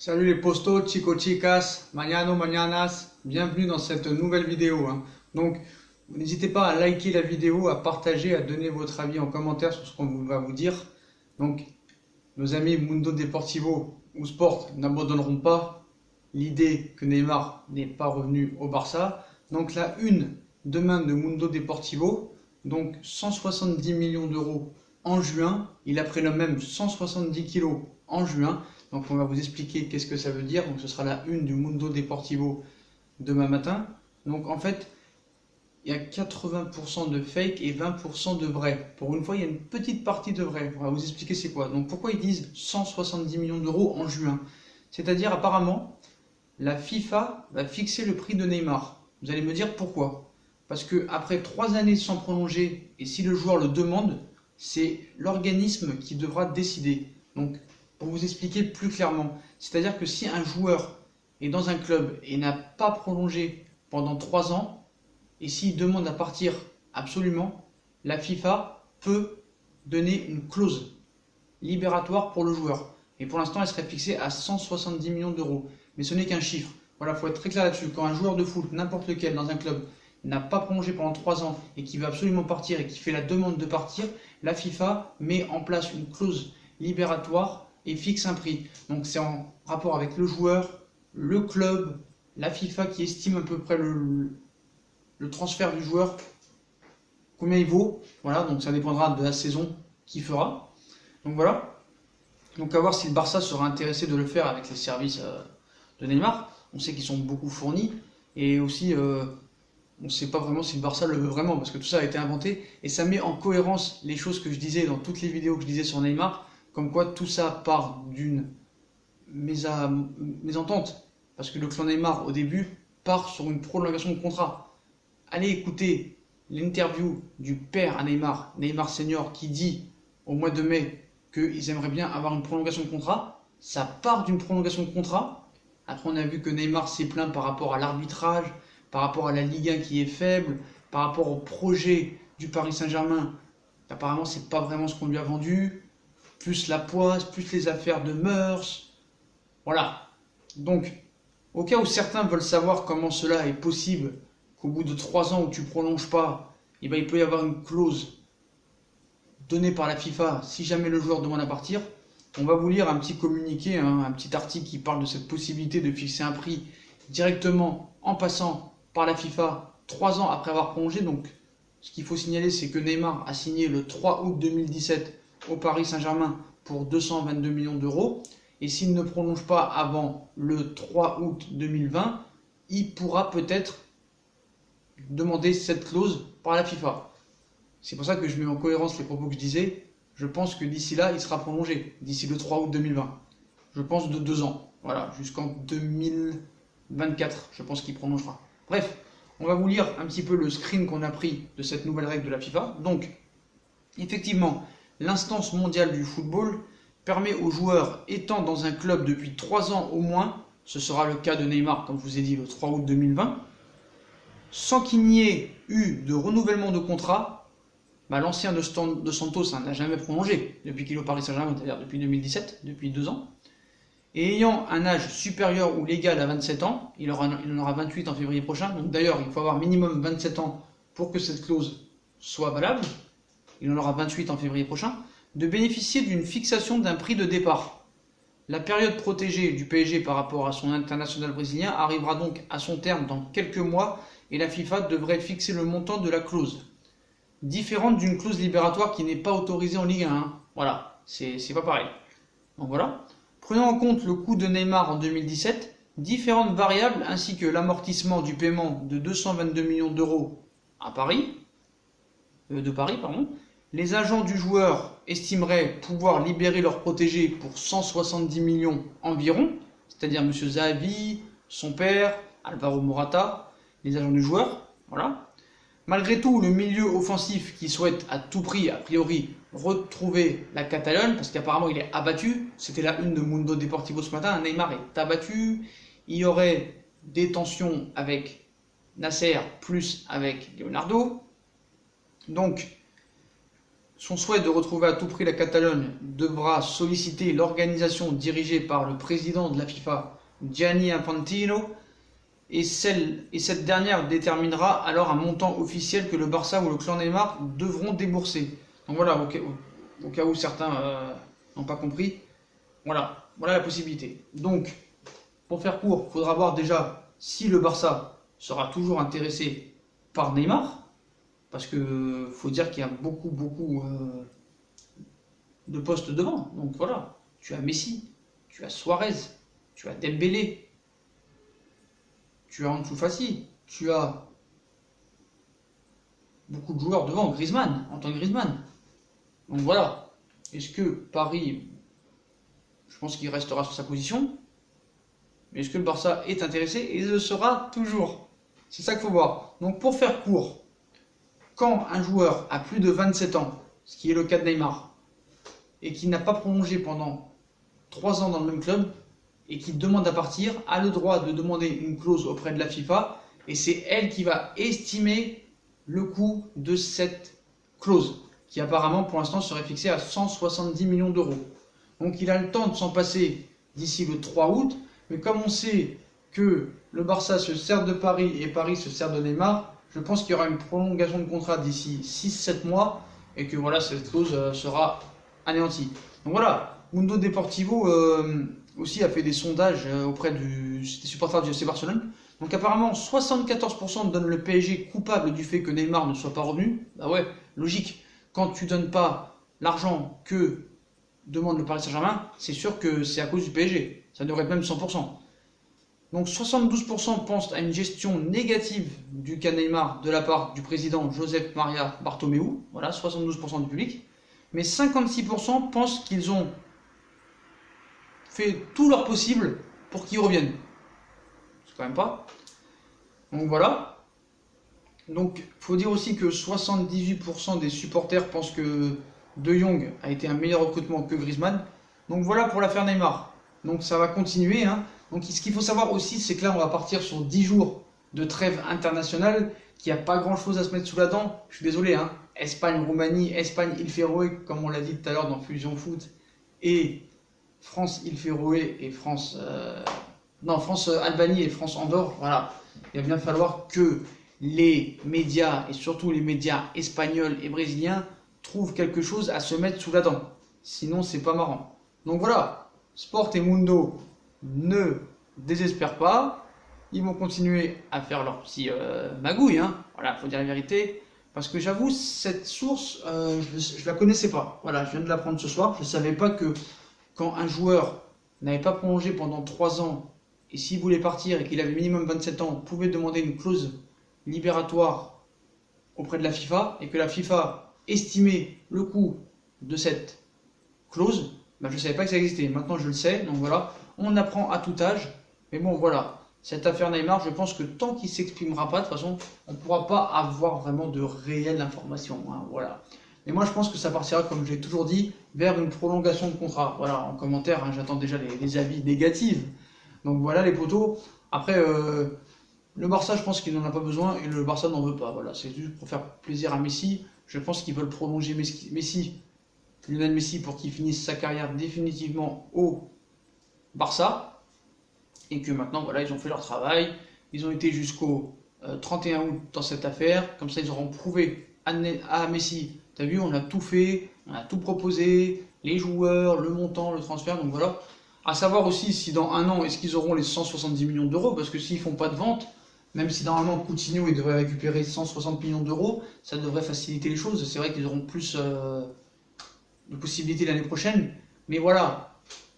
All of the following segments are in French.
Salut les postos, chicos, chicas, mañana, mañanas, bienvenue dans cette nouvelle vidéo. Donc, n'hésitez pas à liker la vidéo, à partager, à donner votre avis en commentaire sur ce qu'on va vous dire. Donc, nos amis Mundo Deportivo ou Sport n'abandonneront pas l'idée que Neymar n'est pas revenu au Barça. Donc, la une demain de Mundo Deportivo, donc 170 millions d'euros en juin. Il a pris le même 170 kilos en juin. Donc on va vous expliquer qu'est-ce que ça veut dire. Donc ce sera la une du Mundo Deportivo demain matin. Donc en fait, il y a 80% de fake et 20% de vrai. Pour une fois, il y a une petite partie de vrai. On va vous expliquer c'est quoi. Donc pourquoi ils disent 170 millions d'euros en juin? C'est-à-dire apparemment, la FIFA va fixer le prix de Neymar. Vous allez me dire pourquoi? Parce que après 3 années sans prolonger, et si le joueur le demande, c'est l'organisme qui devra décider. Donc pour vous expliquer plus clairement, c'est-à-dire que si un joueur est dans un club et n'a pas prolongé pendant 3 ans, et s'il demande à partir absolument, la FIFA peut donner une clause libératoire pour le joueur. Et pour l'instant, elle serait fixée à 170 millions d'euros. Mais ce n'est qu'un chiffre. Voilà, il faut être très clair là-dessus. Quand un joueur de foot, n'importe lequel, dans un club, n'a pas prolongé pendant 3 ans et qui veut absolument partir et qui fait la demande de partir, la FIFA met en place une clause libératoire et fixe un prix. Donc c'est en rapport avec le joueur, le club, la FIFA qui estime à peu près le transfert du joueur, combien il vaut. Voilà, donc ça dépendra de la saison qu'il fera. Donc voilà. Donc à voir si le Barça sera intéressé de le faire avec les services de Neymar. On sait qu'ils sont beaucoup fournis. Et aussi, on ne sait pas vraiment si le Barça le veut vraiment, parce que tout ça a été inventé. Et ça met en cohérence les choses que je disais dans toutes les vidéos que je disais sur Neymar. Comme quoi tout ça part d'une mésentente. Parce que le clan Neymar, au début, part sur une prolongation de contrat. Allez écouter l'interview du père à Neymar, Neymar Senior, qui dit au mois de mai qu'ils aimeraient bien avoir une prolongation de contrat. Ça part d'une prolongation de contrat. Après, on a vu que Neymar s'est plaint par rapport à l'arbitrage, par rapport à la Ligue 1 qui est faible, par rapport au projet du Paris Saint-Germain. Apparemment, c'est pas vraiment ce qu'on lui a vendu. Plus la poisse, plus les affaires de mœurs. Voilà. Donc, au cas où certains veulent savoir comment cela est possible, qu'au bout de 3 ans où tu prolonges pas, eh ben, il peut y avoir une clause donnée par la FIFA si jamais le joueur demande à partir. On va vous lire un petit communiqué, un petit article qui parle de cette possibilité de fixer un prix directement en passant par la FIFA 3 ans après avoir prolongé. Donc, ce qu'il faut signaler, c'est que Neymar a signé le 3 août 2017 au Paris Saint-Germain pour 222 millions d'euros. Et s'il ne prolonge pas avant le 3 août 2020, il pourra peut-être demander cette clause par la FIFA. C'est pour ça que je mets en cohérence les propos que je disais. Je pense que d'ici là, il sera prolongé, d'ici le 3 août 2020. Je pense de 2 ans, voilà, jusqu'en 2024, je pense qu'il prolongera. Bref, on va vous lire un petit peu le screen qu'on a pris de cette nouvelle règle de la FIFA. Donc, effectivement, l'instance mondiale du football permet aux joueurs étant dans un club depuis 3 ans au moins, ce sera le cas de Neymar, comme je vous ai dit, le 3 août 2020, sans qu'il n'y ait eu de renouvellement de contrat. L'ancien de Santos n'a jamais prolongé depuis qu'il est au Paris Saint-Germain, c'est-à-dire depuis 2017, depuis 2 ans. Et ayant un âge supérieur ou légal à 27 ans, il en aura 28 en février prochain, donc d'ailleurs il faut avoir minimum 27 ans pour que cette clause soit valable, il en aura 28 en février prochain, de bénéficier d'une fixation d'un prix de départ. La période protégée du PSG par rapport à son international brésilien arrivera donc à son terme dans quelques mois et la FIFA devrait fixer le montant de la clause. Différente d'une clause libératoire qui n'est pas autorisée en Ligue 1. Voilà, c'est pas pareil. Donc voilà. Prenons en compte le coût de Neymar en 2017, différentes variables ainsi que l'amortissement du paiement de 222 millions d'euros à Paris, les agents du joueur estimeraient pouvoir libérer leurs protégés pour 170 millions environ, c'est-à-dire M. Zahavi, son père, Alvaro Morata, les agents du joueur, voilà. Malgré tout, le milieu offensif qui souhaite à tout prix, a priori, retrouver la Catalogne, parce qu'apparemment il est abattu, c'était la une de Mundo Deportivo ce matin, Neymar est abattu, il y aurait des tensions avec Nasser plus avec Leonardo. Donc, son souhait de retrouver à tout prix la Catalogne devra solliciter l'organisation dirigée par le président de la FIFA, Gianni Infantino, et cette dernière déterminera alors un montant officiel que le Barça ou le clan Neymar devront débourser. Donc voilà, au cas où certains n'ont pas compris, voilà la possibilité. Donc, pour faire court, il faudra voir déjà si le Barça sera toujours intéressé par Neymar, parce que faut dire qu'il y a beaucoup de postes devant. Donc voilà, tu as Messi, tu as Suarez, tu as Dembélé, tu as Ansu Fati, tu as beaucoup de joueurs devant, Griezmann, Antoine Griezmann. Donc voilà, est-ce que Paris, je pense qu'il restera sur sa position, mais est-ce que le Barça est intéressé et le sera toujours? C'est ça qu'il faut voir. Donc pour faire court, quand un joueur a plus de 27 ans, ce qui est le cas de Neymar, et qui n'a pas prolongé pendant 3 ans dans le même club, et qui demande à partir, a le droit de demander une clause auprès de la FIFA, et c'est elle qui va estimer le coût de cette clause, qui apparemment pour l'instant serait fixée à 170 millions d'euros. Donc il a le temps de s'en passer d'ici le 3 août, mais comme on sait que le Barça se sert de Paris et Paris se sert de Neymar, je pense qu'il y aura une prolongation de contrat d'ici 6-7 mois, et que voilà, cette clause sera anéantie. Donc voilà, Mundo Deportivo aussi a fait des sondages auprès des supporters du FC Barcelone. Donc apparemment 74% donnent le PSG coupable du fait que Neymar ne soit pas revenu. Bah ouais, logique. Quand tu donnes pas l'argent que demande le Paris Saint-Germain, c'est sûr que c'est à cause du PSG. Ça devrait être même 100%. Donc 72% pensent à une gestion négative du cas Neymar de la part du président Josep Maria Bartomeu. Voilà, 72% du public. Mais 56% pensent qu'ils ont fait tout leur possible pour qu'ils reviennent. C'est quand même pas. Donc voilà. Donc il faut dire aussi que 78% des supporters pensent que De Jong a été un meilleur recrutement que Griezmann. Donc voilà pour l'affaire Neymar. Donc ça va continuer. Donc ce qu'il faut savoir aussi, c'est que là on va partir sur 10 jours de trêve internationale, qu'il n'y a pas grand chose à se mettre sous la dent. Je suis désolé. Espagne, Roumanie, Espagne, île Féroé, comme on l'a dit tout à l'heure dans Fusion Foot, et France, île Féroé et France, Albanie et France, Andorre. Voilà, il va bien falloir que les médias, et surtout les médias espagnols et brésiliens, trouvent quelque chose à se mettre sous la dent. Sinon, c'est pas marrant. Donc voilà, Sport et Mundo ne désespèrent pas. Ils vont continuer à faire leur petit magouille. Voilà, faut dire la vérité. Parce que j'avoue, cette source, je la connaissais pas. Voilà, je viens de l'apprendre ce soir. Je ne savais pas que quand un joueur n'avait pas prolongé pendant 3 ans, et s'il voulait partir et qu'il avait minimum 27 ans, pouvait demander une clause libératoire auprès de la FIFA, et que la FIFA estimait le coût de cette clause, je ne savais pas que ça existait. Maintenant, je le sais. Donc voilà, on apprend à tout âge. Mais bon, voilà. Cette affaire Neymar, je pense que tant qu'il ne s'exprimera pas, de toute façon, on ne pourra pas avoir vraiment de réelles informations. Voilà. Et moi, je pense que ça partira, comme je l'ai toujours dit, vers une prolongation de contrat. Voilà, en commentaire, j'attends déjà les avis négatifs. Donc voilà les potos. Après, le Barça, je pense qu'il n'en a pas besoin et le Barça n'en veut pas. Voilà, c'est juste pour faire plaisir à Messi. Je pense qu'ils veulent prolonger Lionel Messi, pour qu'il finisse sa carrière définitivement au Barça. Et que maintenant, voilà, ils ont fait leur travail. Ils ont été jusqu'au 31 août dans cette affaire. Comme ça, ils auront prouvé à Messi, t'as vu, on a tout fait, on a tout proposé, les joueurs, le montant, le transfert. Donc voilà. À savoir aussi si dans un an, est-ce qu'ils auront les 170 millions d'euros. Parce que s'ils font pas de vente, même si normalement Coutinho il devrait récupérer 160 millions d'euros, ça devrait faciliter les choses. C'est vrai qu'ils auront plus de possibilités l'année prochaine. Mais voilà.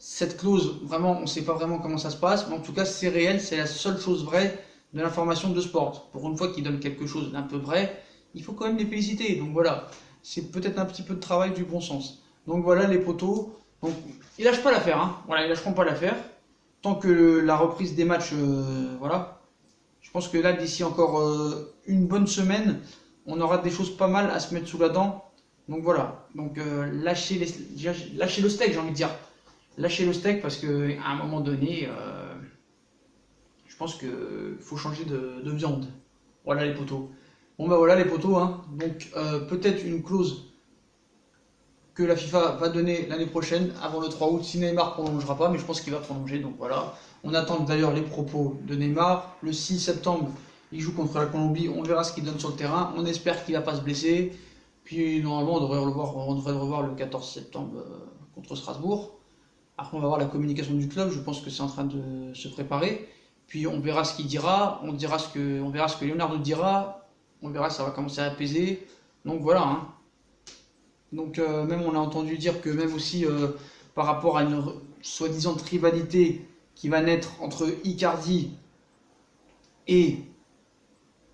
Cette clause, vraiment, on ne sait pas vraiment comment ça se passe, mais en tout cas, c'est réel, c'est la seule chose vraie de l'information de Sport. Pour une fois qu'ils donnent quelque chose d'un peu vrai, il faut quand même les féliciter. Donc voilà, c'est peut-être un petit peu de travail du bon sens. Donc voilà les potos. Donc ils lâchent pas l'affaire, Voilà, ils lâcheront pas l'affaire. Tant que la reprise des matchs, voilà. Je pense que là, d'ici encore une bonne semaine, on aura des choses pas mal à se mettre sous la dent. Donc voilà. Donc lâchez le steak, j'ai envie de dire. Lâchez le steak parce qu'à un moment donné, je pense qu'il faut changer de viande. Voilà les potos. Bon voilà les potos. Donc peut-être une clause que la FIFA va donner l'année prochaine, avant le 3 août, si Neymar ne prolongera pas, mais je pense qu'il va prolonger, donc voilà. On attend d'ailleurs les propos de Neymar. Le 6 septembre, il joue contre la Colombie, on verra ce qu'il donne sur le terrain. On espère qu'il ne va pas se blesser. Puis normalement, on devrait le revoir le 14 septembre contre Strasbourg. Après, on va voir la communication du club, je pense que c'est en train de se préparer. Puis on verra ce qu'il dira, on verra ce que Leonardo dira, on verra si ça va commencer à apaiser. Donc voilà, hein. Donc même on a entendu dire que même aussi par rapport à une soi-disant rivalité qui va naître entre Icardi et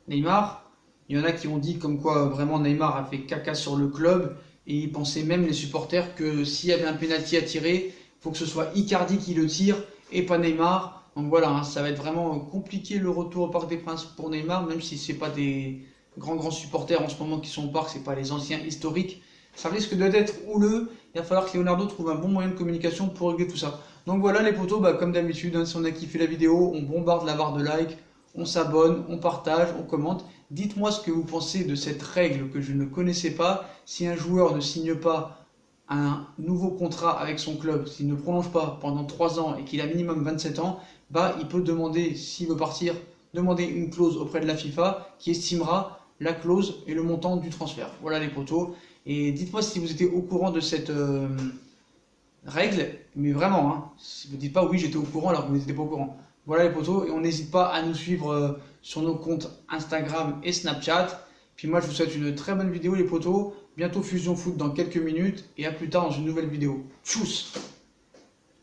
Neymar, il y en a qui ont dit comme quoi vraiment Neymar a fait caca sur le club et ils pensaient même les supporters que s'il y avait un penalty à tirer, il faut que ce soit Icardi qui le tire et pas Neymar. Donc voilà, hein, ça va être vraiment compliqué le retour au Parc des Princes pour Neymar, même si c'est pas des grands supporters en ce moment qui sont au parc, c'est pas les anciens historiques. Ça risque d'être houleux. Il va falloir que Leonardo trouve un bon moyen de communication pour régler tout ça. Donc voilà les potos, comme d'habitude, hein, si on a kiffé la vidéo, on bombarde la barre de like, on s'abonne, on partage, on commente. Dites-moi ce que vous pensez de cette règle que je ne connaissais pas. Si un joueur ne signe pas un nouveau contrat avec son club, s'il ne prolonge pas pendant 3 ans et qu'il a minimum 27 ans, il peut demander, s'il veut partir, demander une clause auprès de la FIFA qui estimera la clause et le montant du transfert. Voilà les potos. Et dites-moi si vous étiez au courant de cette règle, mais vraiment, hein, si vous ne dites pas oui j'étais au courant alors que vous n'étiez pas au courant. Voilà les potos, et on n'hésite pas à nous suivre sur nos comptes Instagram et Snapchat. Puis moi je vous souhaite une très bonne vidéo les potos, bientôt Fusion Foot dans quelques minutes, et à plus tard dans une nouvelle vidéo. Tchuss!